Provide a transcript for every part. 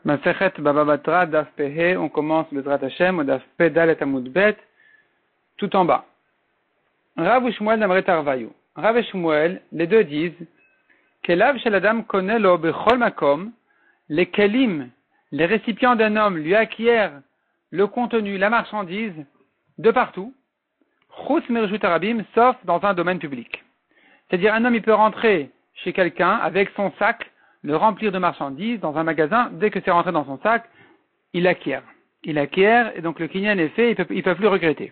Masechet Baba Batra, Daf Pehe, on commence Bezrat Hashem, au Daf Pedal et Amud Bet, tout en bas. Rav Shmuel Namret Arvayu. Rav et Shmuel, les deux disent, Kelav shel Adam connaît lo bechol makom, les kelim, les récipients d'un homme lui acquièrent le contenu, la marchandise, de partout, chutz mirshut arabim, sauf dans un domaine public. C'est-à-dire, un homme, il peut rentrer chez quelqu'un avec son sac, le remplir de marchandises dans un magasin, dès que c'est rentré dans son sac, il acquiert. Il acquiert, et donc le kinyan est fait, il ne peut plus regretter.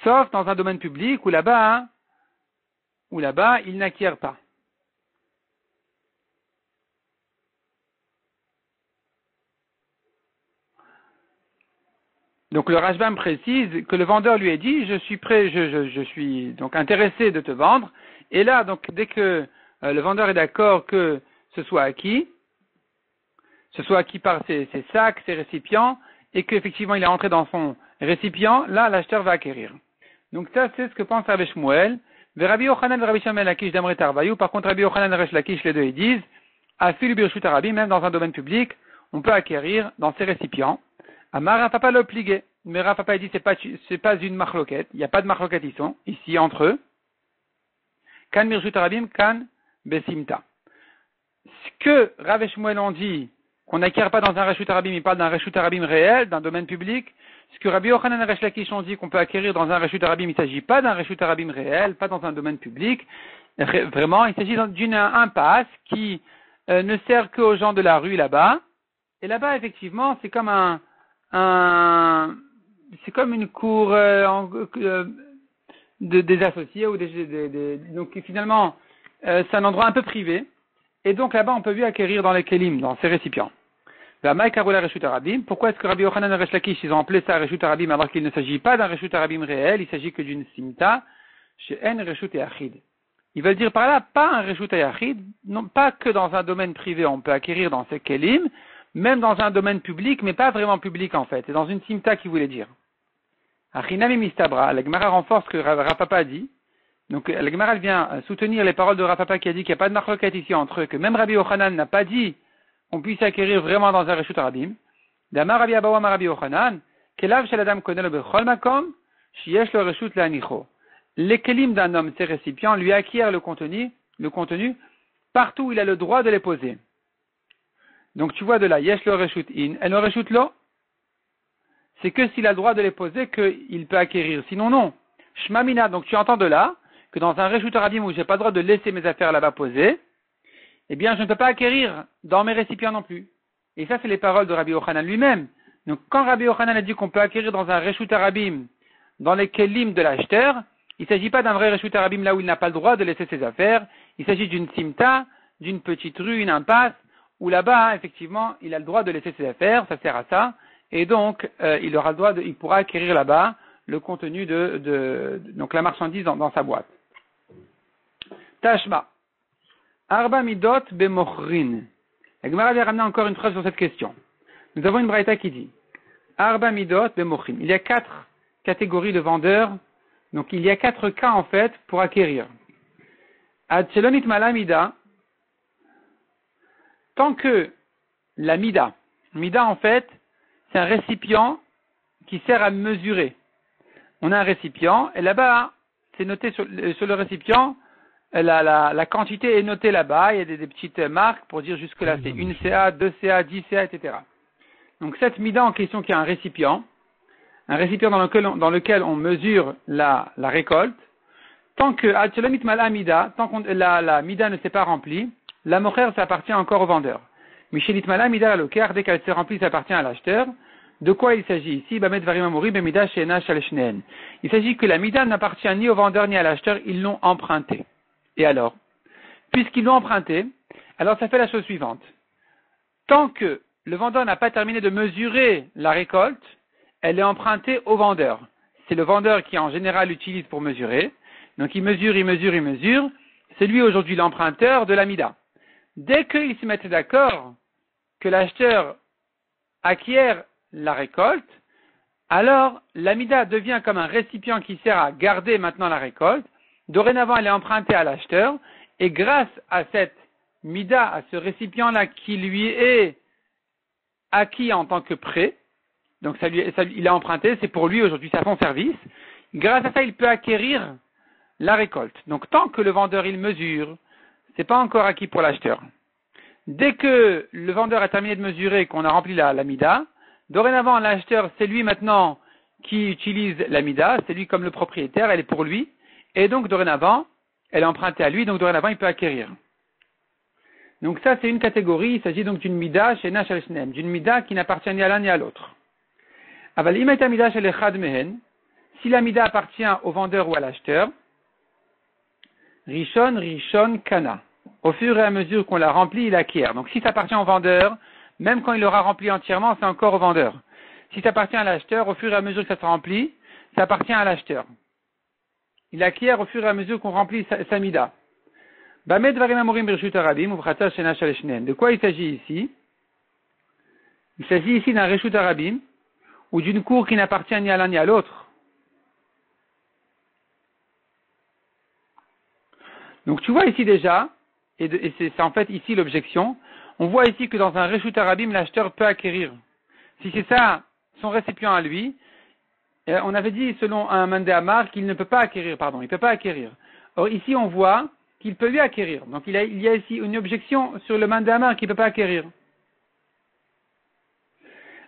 Sauf dans un domaine public où là-bas, il n'acquiert pas. Donc le Rashbam précise que le vendeur lui a dit, je suis prêt, je suis donc intéressé de te vendre. Et là, donc dès que le vendeur est d'accord que ce soit acquis par ses sacs, ses récipients, et qu'effectivement il est rentré dans son récipient, là l'acheteur va acquérir. Donc ça c'est ce que pense Rabbi Shmuel. Rabbi Yochanan et Rabbi Shmuel Lakish d'Amret Arvayu. Par contre Rabbi Yochanan et Resh Lakish, les deux ils disent, Afil birshut arabi, même dans un domaine public, on peut acquérir dans ses récipients. Amar Rav Papa l'obligé. Mais Rav Papa dit c'est pas une marloquette, il n'y a pas de marloquette ici entre eux. Kan birshut arabim, kan besimta. Ce que Rav et Shmuel ont dit, qu'on n'acquiert pas dans un reshut arabim, il parle d'un reshut arabim réel, d'un domaine public. Ce que Rabbi Yochanan et Resh Lakish ont dit qu'on peut acquérir dans un reshut arabim, il ne s'agit pas d'un reshut arabim réel, pas dans un domaine public. Vraiment, il s'agit d'une impasse qui ne sert qu'aux gens de la rue là-bas. Et là-bas, effectivement, c'est comme c'est comme une cour des associés ou donc finalement, c'est un endroit un peu privé. Et donc là-bas, on peut lui acquérir dans les kelim, dans ses récipients. Pourquoi est-ce que Rabbi Yochanan et Resh Lakish, ils ont appelé ça reshut arabim alors qu'il ne s'agit pas d'un reshut arabim réel, il s'agit que d'une simta chez en reshut yachid. Ils veulent dire par là, pas un reshut yachid, non pas que dans un domaine privé on peut acquérir dans ces kelim, même dans un domaine public, mais pas vraiment public en fait, c'est dans une simta qui voulait dire. Achinami mistabra, la Gemara renforce ce que Rav Papa a dit. Donc la Gemara vient soutenir les paroles de Rav Papa qui a dit qu'il n'y a pas de marloquette ici entre eux, que même Rabbi Yochanan n'a pas dit qu'on puisse acquérir vraiment dans un reshut arabim. D'Amar Rabbi Abawa Rabbi Yochanan, Kelav shel Adam connaît le bechol makom, shiyesh le reshut la'anicho. Les kelim d'un homme, ses récipients, lui acquièrent le contenu, partout où il a le droit de les poser. Donc tu vois de là, yesh le reshut in, et le reshut lo, c'est que s'il a le droit de les poser qu'il peut acquérir. Sinon non. Shmamina, donc tu entends de là, que dans un reshut arabim où j'ai pas le droit de laisser mes affaires là-bas posées, eh bien, je ne peux pas acquérir dans mes récipients non plus. Et ça, c'est les paroles de Rabbi Yochanan lui-même. Donc, quand Rabbi Yochanan a dit qu'on peut acquérir dans un reshut arabim, dans les kelim de l'acheteur, il ne s'agit pas d'un vrai reshut arabim là où il n'a pas le droit de laisser ses affaires. Il s'agit d'une simta, d'une petite rue, une impasse, où là-bas, effectivement, il a le droit de laisser ses affaires, ça sert à ça. Et donc, il pourra acquérir là-bas le contenu donc la marchandise dans sa boîte. Tashma. Arba midot bemochrin. La Gemara vient ramener encore une phrase sur cette question. Nous avons une braïta qui dit Arba midot bemochrin. Il y a 4 catégories de vendeurs. Donc il y a 4 cas en fait pour acquérir. Ad shelonit malamida. Tant que la mida en fait, c'est un récipient qui sert à mesurer. On a un récipient et là-bas, c'est noté sur le récipient. La quantité est notée là-bas, il y a des petites marques pour dire jusque là c'est 1 CA, 2 CA, 10 CA, etc. Donc cette mida en question qui est un récipient dans lequel on mesure la récolte, tant que la mida ne s'est pas remplie, la mocher ça appartient encore au vendeur. Michelit mala mida la loker, dès qu'elle s'est remplie, ça appartient à l'acheteur. De quoi il s'agit ici? Il s'agit que la mida n'appartient ni au vendeur ni à l'acheteur, ils l'ont emprunté. Et alors, puisqu'ils l'ont emprunté, alors ça fait la chose suivante. Tant que le vendeur n'a pas terminé de mesurer la récolte, elle est empruntée au vendeur. C'est le vendeur qui en général l'utilise pour mesurer. Donc il mesure. C'est lui aujourd'hui l'emprunteur de la mida. Dès qu'ils se mettent d'accord que l'acheteur acquiert la récolte, alors la mida devient comme un récipient qui sert à garder maintenant la récolte. Dorénavant, elle est empruntée à l'acheteur, et grâce à cette mida, à ce récipient-là qui lui est acquis en tant que prêt. Donc il a emprunté, c'est pour lui aujourd'hui, c'est à son service. Grâce à ça, il peut acquérir la récolte. Donc tant que le vendeur il mesure, c'est pas encore acquis pour l'acheteur. Dès que le vendeur a terminé de mesurer, qu'on a rempli la mida, dorénavant l'acheteur, c'est lui maintenant qui utilise la mida, c'est lui comme le propriétaire, elle est pour lui, et donc dorénavant, elle est empruntée à lui, donc dorénavant il peut acquérir. Donc ça c'est une catégorie, il s'agit donc d'une mida chez Nash al-Shnem, d'une mida qui n'appartient ni à l'un ni à l'autre. Aval imeta mida chez l'echad mehen, si la mida appartient au vendeur ou à l'acheteur, Rishon kana. Au fur et à mesure qu'on la remplit, il acquiert. Donc si ça appartient au vendeur, même quand il l'aura rempli entièrement, c'est encore au vendeur. Si ça appartient à l'acheteur, au fur et à mesure que ça se remplit, ça appartient à l'acheteur. Il acquiert au fur et à mesure qu'on remplit sa mida. De quoi il s'agit ici? Il s'agit ici d'un reshut harabim, ou d'une cour qui n'appartient ni à l'un ni à l'autre. Donc tu vois ici déjà, et c'est en fait ici l'objection, on voit ici que dans un reshut harabim, l'acheteur peut acquérir. Si c'est ça, son récipient à lui, on avait dit selon un mandé amar qu'il ne peut pas acquérir, il peut pas acquérir. Or ici on voit qu'il peut lui acquérir. Donc il y a ici une objection sur le mandé amar qui ne peut pas acquérir.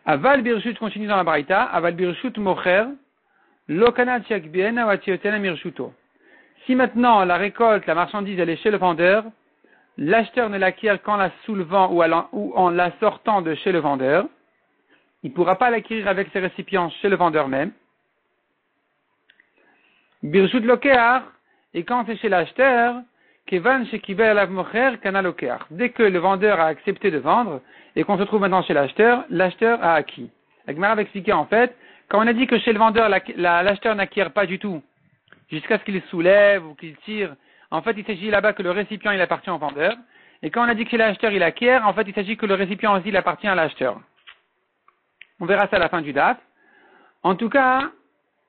Aval birshut continue dans la baraita, aval birshut mocher, lokanat shakbiena wa tiotena mirshuto. Si maintenant la récolte, la marchandise, elle est chez le vendeur, l'acheteur ne l'acquiert qu'en la soulevant ou en la sortant de chez le vendeur, il ne pourra pas l'acquérir avec ses récipients chez le vendeur même. Birshut lokear, et quand c'est chez l'acheteur, kevan shekibel alav mocher kana lokear. Dès que le vendeur a accepté de vendre, et qu'on se trouve maintenant chez l'acheteur a acquis. Agmara va expliquer en fait, quand on a dit que chez le vendeur, l'acheteur n'acquiert pas du tout, jusqu'à ce qu'il soulève ou qu'il tire, en fait il s'agit là-bas que le récipient il appartient au vendeur, et quand on a dit que chez l'acheteur il acquiert, en fait il s'agit que le récipient aussi il appartient à l'acheteur. On verra ça à la fin du daf. En tout cas,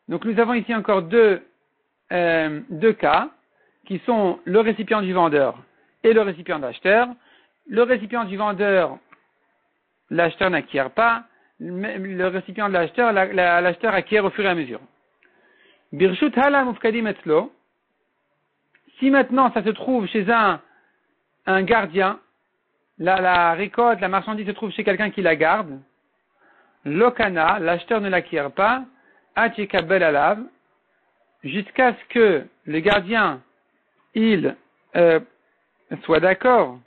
donc nous avons ici encore deux cas, qui sont le récipient du vendeur et le récipient de l'acheteur. Le récipient du vendeur, l'acheteur n'acquiert pas, le récipient de l'acheteur, l'acheteur acquiert au fur et à mesure. Birshut hala mufkadim etzlo. Si maintenant ça se trouve chez un gardien, la récolte, la marchandise se trouve chez quelqu'un qui la garde, lokana, l'acheteur ne l'acquiert pas, achikabel alav, jusqu'à ce que le gardien, il soit d'accord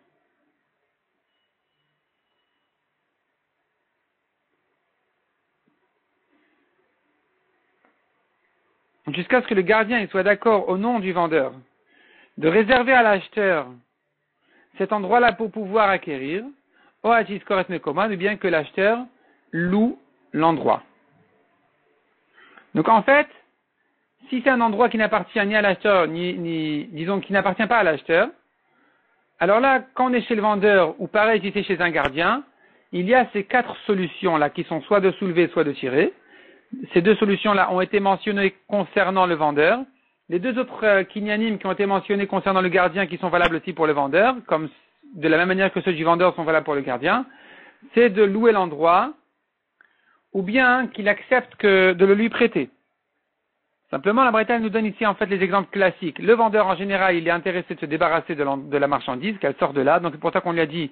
il soit d'accord au nom du vendeur de réserver à l'acheteur cet endroit-là pour pouvoir acquérir, ou bien que l'acheteur loue l'endroit. Donc en fait, si c'est un endroit qui n'appartient ni à l'acheteur, disons qui n'appartient pas à l'acheteur, alors là, quand on est chez le vendeur, ou pareil si c'est chez un gardien, il y a ces 4 solutions-là qui sont soit de soulever, soit de tirer. Ces 2 solutions-là ont été mentionnées concernant le vendeur. Les 2 autres kinyanim qui ont été mentionnés concernant le gardien qui sont valables aussi pour le vendeur, comme de la même manière que ceux du vendeur sont valables pour le gardien, c'est de louer l'endroit, ou bien qu'il accepte de le lui prêter. Simplement, la Braïta nous donne ici en fait les exemples classiques. Le vendeur en général, il est intéressé de se débarrasser de la marchandise, qu'elle sort de là, donc c'est pour ça qu'on lui a dit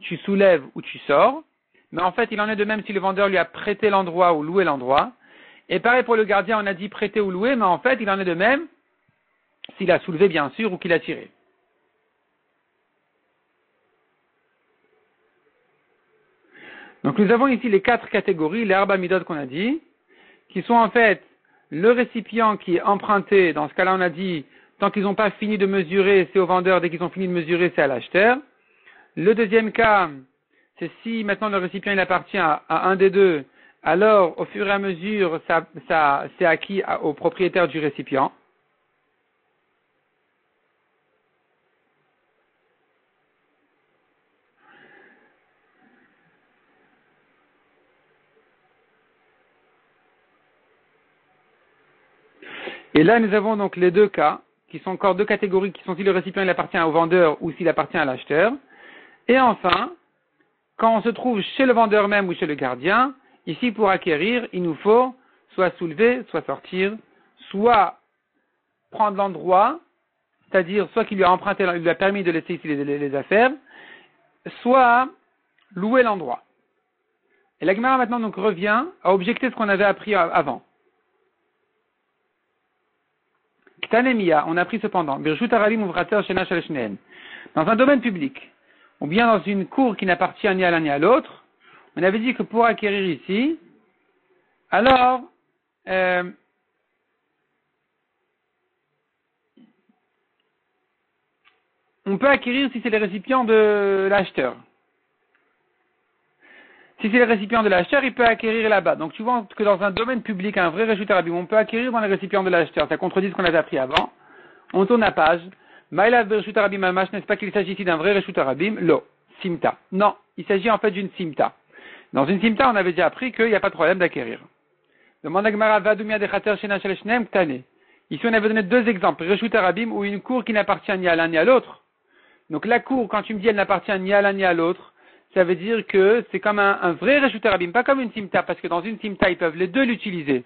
tu soulèves ou tu sors. Mais en fait, il en est de même si le vendeur lui a prêté l'endroit ou loué l'endroit. Et pareil pour le gardien, on a dit prêter ou louer, mais en fait, il en est de même s'il a soulevé bien sûr ou qu'il a tiré. Donc nous avons ici les 4 catégories, les arba midot qu'on a dit, qui sont en fait le récipient qui est emprunté, dans ce cas-là on a dit, tant qu'ils n'ont pas fini de mesurer, c'est au vendeur, dès qu'ils ont fini de mesurer, c'est à l'acheteur. Le deuxième cas, c'est si maintenant le récipient il appartient à un des deux, alors au fur et à mesure, ça c'est acquis au propriétaire du récipient. Et là, nous avons donc les 2 cas, qui sont encore 2 catégories, qui sont si le récipient il appartient au vendeur ou s'il appartient à l'acheteur. Et enfin, quand on se trouve chez le vendeur même ou chez le gardien, ici pour acquérir, il nous faut soit soulever, soit sortir, soit prendre l'endroit, c'est-à-dire soit qu'il lui a emprunté, il lui a permis de laisser ici les affaires, soit louer l'endroit. Et la Gemara maintenant donc revient à objecter ce qu'on avait appris avant. Ktanemia, on a appris cependant, Birshut Arabim Uvrater Shena Shel Shneem. Dans un domaine public, ou bien dans une cour qui n'appartient ni à l'un ni à l'autre, on avait dit que pour acquérir ici, alors, on peut acquérir si c'est les récipients de l'acheteur. Si c'est les récipients de l'acheteur, il peut acquérir là-bas. Donc tu vois que dans un domaine public, un vrai Reshut Arabim, on peut acquérir dans les récipients de l'acheteur. Ça contredit ce qu'on avait appris avant. On tourne la page. Maïlav Reshut Arabim Amash, n'est-ce pas qu'il s'agit ici d'un vrai Reshut Arabim? Lo, Simta. Non, il s'agit en fait d'une Simta. Dans une Simta, on avait déjà appris qu'il n'y a pas de problème d'acquérir. Demande à Gemara, Vadumia de Khater Shena Shel Shneem Ktane. Ici, on avait donné deux exemples. Reshut Arabim ou une cour qui n'appartient ni à l'un ni à l'autre. Donc la cour, quand tu me dis elle n'appartient ni à l'un ni à l'autre, ça veut dire que c'est comme un vrai Reshut Arabim, pas comme une Simta, parce que dans une Simta, ils peuvent les deux l'utiliser.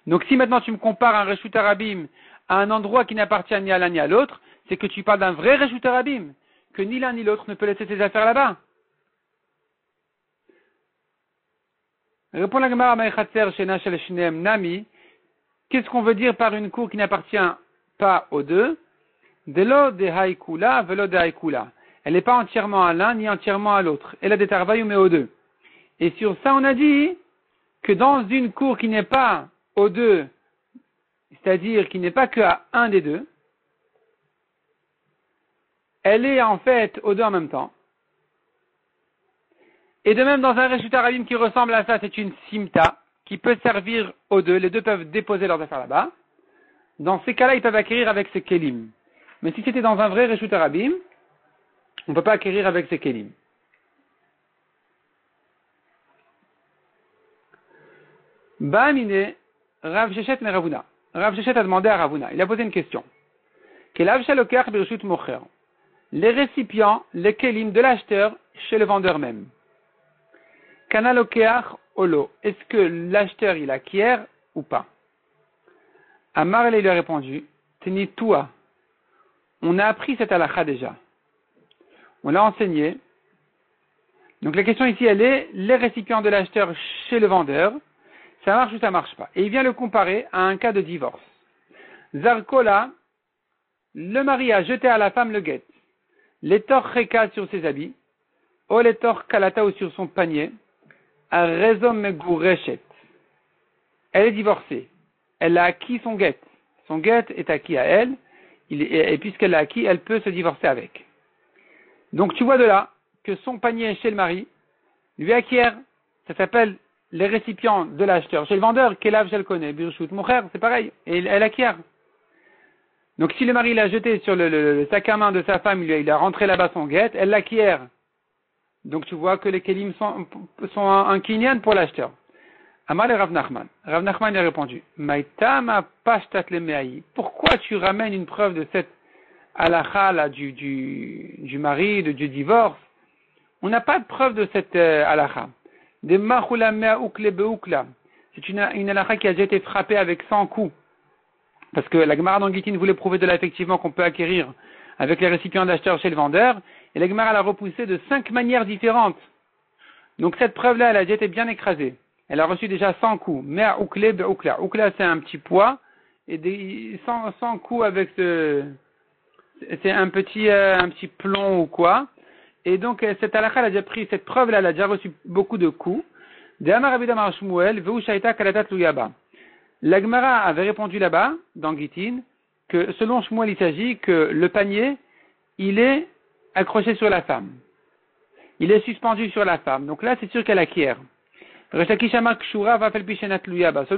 Donc si maintenant tu me compares un Reshut Arabim à un endroit qui n'appartient ni à l'un ni à l'autre, c'est que tu parles d'un vrai Reshut Arabim, que ni l'un ni l'autre ne peut laisser ses affaires là-bas. Répond la Gemara Maïchatzer Shena Shel Shneem Nami. Qu'est-ce qu'on veut dire par une cour qui n'appartient pas aux deux? Delo de haïkula, velo de haïkula. Elle n'est pas entièrement à l'un ni entièrement à l'autre. Elle a des tarvaïs mais aux deux. Et sur ça, on a dit que dans une cour qui n'est pas aux deux, c'est-à-dire qui n'est pas qu'à un des deux, elle est en fait aux deux en même temps. Et de même dans un Reshut Arabim qui ressemble à ça, c'est une Simta qui peut servir aux deux. Les deux peuvent déposer leurs affaires là-bas. Dans ces cas-là, ils peuvent acquérir avec ces kelim. Mais si c'était dans un vrai Reshut Arabim, on ne peut pas acquérir avec ces kelim. Ba'amine, Rav Sheshet me Ravuna. Rav Sheshet a demandé à Ravuna. Il a posé une question. Kelav Shalokach Birshut Mocher. Les récipients, les kelim de l'acheteur chez le vendeur même. Kanalokeach Olo. Est-ce que l'acheteur il acquiert ou pas? Amar lui a répondu. Teni toi. On a appris cette halakha déjà. On l'a enseigné. Donc la question ici, elle est, les récipients de l'acheteur chez le vendeur, ça marche ou ça marche pas? Et il vient le comparer à un cas de divorce. Zarkola, le mari a jeté à la femme le guet. L'étor reka sur ses habits, ou l'étor kalata ou sur son panier, a raison megourechet. Elle est divorcée. Elle a acquis son guet. Son guet est acquis à elle, et puisqu'elle l'a acquis, elle peut se divorcer avec. Donc tu vois de là que son panier chez le mari lui acquiert, ça s'appelle les récipients de l'acheteur. Chez le vendeur, Kelav je le connais, Birshut Mocher, c'est pareil, et elle acquiert. Donc si le mari l'a jeté sur le sac à main de sa femme, il a rentré là-bas son guet, elle l'acquiert. Donc tu vois que les kelim sont un kinyan pour l'acheteur. Amal et Rav Nachman. Rav Nachman a répondu, Maïtama pashtat le meaï. Pourquoi tu ramènes une preuve de cette halakha là, du mari, du divorce? On n'a pas de preuve de cette halakha. De machula mea ukle beukla. C'est une halakha qui a déjà été frappée avec 100 coups. Parce que la Gemara d'Anguitine voulait prouver de là effectivement qu'on peut acquérir avec les récipients d'acheteurs chez le vendeur. Et la Gemara l'a repoussé de 5 manières différentes. Donc cette preuve-là, elle a déjà été bien écrasée. Elle a reçu déjà 100 coups. Mea ukle beukla. Ukla, c'est un petit poids. Et 100 coups avec c'est un petit plomb ou quoi. Et donc, cette halakha, elle a déjà pris, cette preuve-là, elle a déjà reçu beaucoup de coups. La Gemara avait répondu là-bas, dans Gitin, que selon Shmuel, il s'agit que le panier, il est accroché sur la femme. Il est suspendu sur la femme. Donc là, c'est sûr qu'elle acquiert. Selon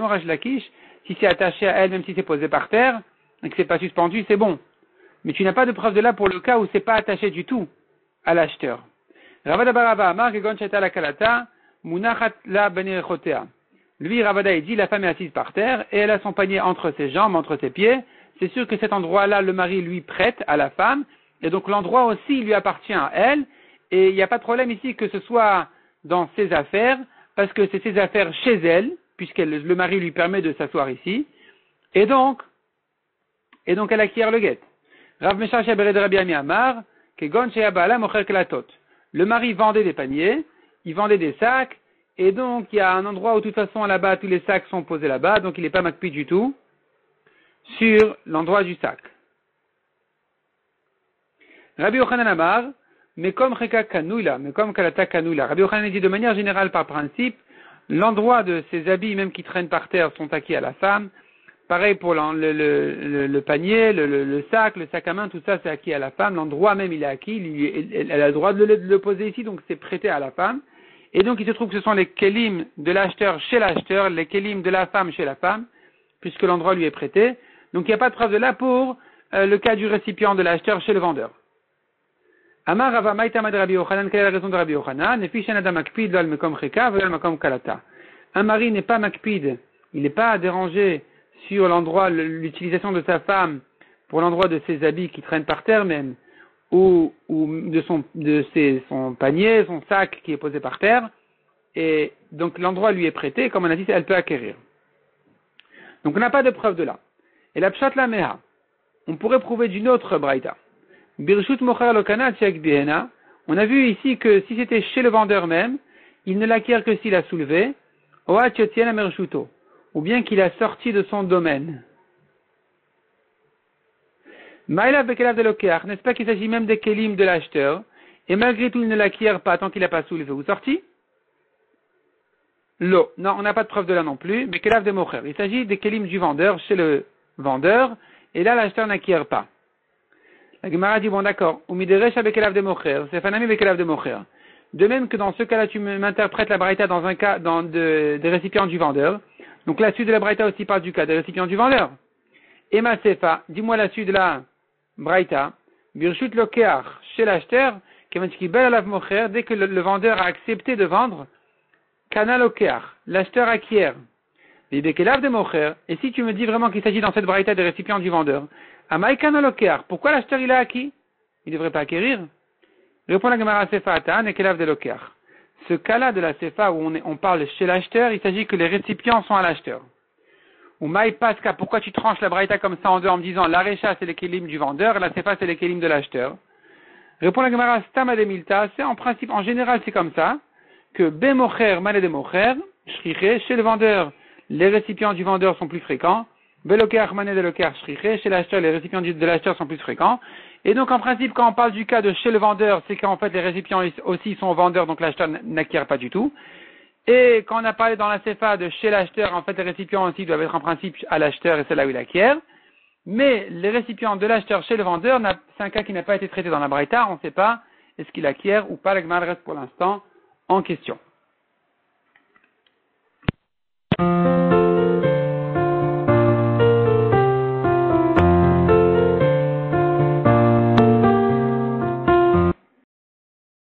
Resh Lakish, si c'est attaché à elle, même si c'est posé par terre, et que c'est pas suspendu, c'est bon. Mais tu n'as pas de preuve de là pour le cas où c'est pas attaché du tout à l'acheteur. Ravada Baraba Amar Gegon Sheta la Kalata Munachat la Benerechotea. Lui, Ravada, il dit, la femme est assise par terre et elle a son panier entre ses jambes, entre ses pieds. C'est sûr que cet endroit-là, le mari lui prête à la femme et donc l'endroit aussi lui appartient à elle Et il n'y a pas de problème ici que ce soit dans ses affaires, parce que c'est ses affaires chez elle, puisque le mari lui permet de s'asseoir ici, et donc elle acquiert le guet. Rav Meshach Bered Rabbi Ami Amar, Kegon Shea Baala Mocher Klatot. Le mari vendait des paniers, il vendait des sacs, et donc il y a un endroit où de toute façon là-bas tous les sacs sont posés là-bas, donc il n'est pas makpi du tout sur l'endroit du sac. Rabbi Yochanan Amar, mais comme Cheka Kanouila, mais comme Kalata Kanouila. Rabbi Yochanan dit de manière générale par principe, l'endroit de ses habits, même qui traînent par terre, sont acquis à la femme. Pareil pour le panier, le sac à main, tout ça c'est acquis à la femme. L'endroit même il est acquis, elle a le droit de le poser ici, donc c'est prêté à la femme. Et donc il se trouve que ce sont les kélim de l'acheteur chez l'acheteur, les kélim de la femme chez la femme, puisque l'endroit lui est prêté. Donc il n'y a pas de preuve de là pour le cas du récipient de l'acheteur chez le vendeur. Amar Rava Maïtamad Rabbi Yochanan, quelle est la raison de Rabbi Yochanan? Un mari n'est pas makpid, il n'est pas dérangé sur l'endroit, l'utilisation de sa femme pour l'endroit de ses habits qui traînent par terre même, ou de son panier, son sac qui est posé par terre, et donc l'endroit lui est prêté, comme on a dit, elle peut acquérir. Donc on n'a pas de preuve de là. Et la pshat la meha, on pourrait prouver d'une autre braïta. Birshut mocher lokana tchek bihena, on a vu ici que si c'était chez le vendeur même, il ne l'acquiert que s'il a soulevé, oa tchotien amershuto, ou bien qu'il a sorti de son domaine. Maïla bekelav de l'okeach, n'est-ce pas qu'il s'agit même des kélim de l'acheteur, et malgré tout il ne l'acquiert pas tant qu'il n'a pas soulevé ou sorti? L'eau. Non, on n'a pas de preuve de là non plus. Bekelav de mocher. Il s'agit des kélim du vendeur chez le vendeur, et là l'acheteur n'acquiert pas. La Gemara dit, bon d'accord, umideresh bekelav de mocher, c'est fanami bekelav de mocher. De même que dans ce cas-là, tu m'interprètes la braïta dans un cas des récipients du vendeur. Donc la suite de la braïta aussi parle du cas des récipients du vendeur. Et ma sefa, dis-moi la suite de la braïta. Birshut lokeach, chez l'acheteur, kevanchkibel alav mocher, dès que le vendeur a accepté de vendre, kana lokeach, l'acheteur acquiert. Et bekelav de mocher, et si tu me dis vraiment qu'il s'agit dans cette braïta des récipients du vendeur, amai kana lokeach, pourquoi l'acheteur il a acquis? Il ne devrait pas acquérir? Répond la Gemara sefa atan et kelav de lokeach. Ce cas-là de la sefa où on parle chez l'acheteur, il s'agit que les récipients sont à l'acheteur. Ou maï paska, pourquoi tu tranches la braïta comme ça en deux en me disant la recha c'est les kélim du vendeur et la sefa c'est les kélim de l'acheteur? Répond la Gemara stama de milta, c'est en principe, en général c'est comme ça, que bemocher malé de mocher, shriche, chez le vendeur, les récipients du vendeur sont plus fréquents, belokeach mané de lokeach shriche, chez l'acheteur, les récipients de l'acheteur sont plus fréquents. Et donc, en principe, quand on parle du cas de chez le vendeur, c'est qu'en fait, les récipients aussi sont vendeurs, donc l'acheteur n'acquiert pas du tout. Et quand on a parlé dans la CFA de chez l'acheteur, en fait, les récipients aussi doivent être en principe à l'acheteur et c'est là où il acquiert. Mais les récipients de l'acheteur chez le vendeur, c'est un cas qui n'a pas été traité dans la Braïta, on ne sait pas est-ce qu'il acquiert ou pas, la Gemara reste pour l'instant en question.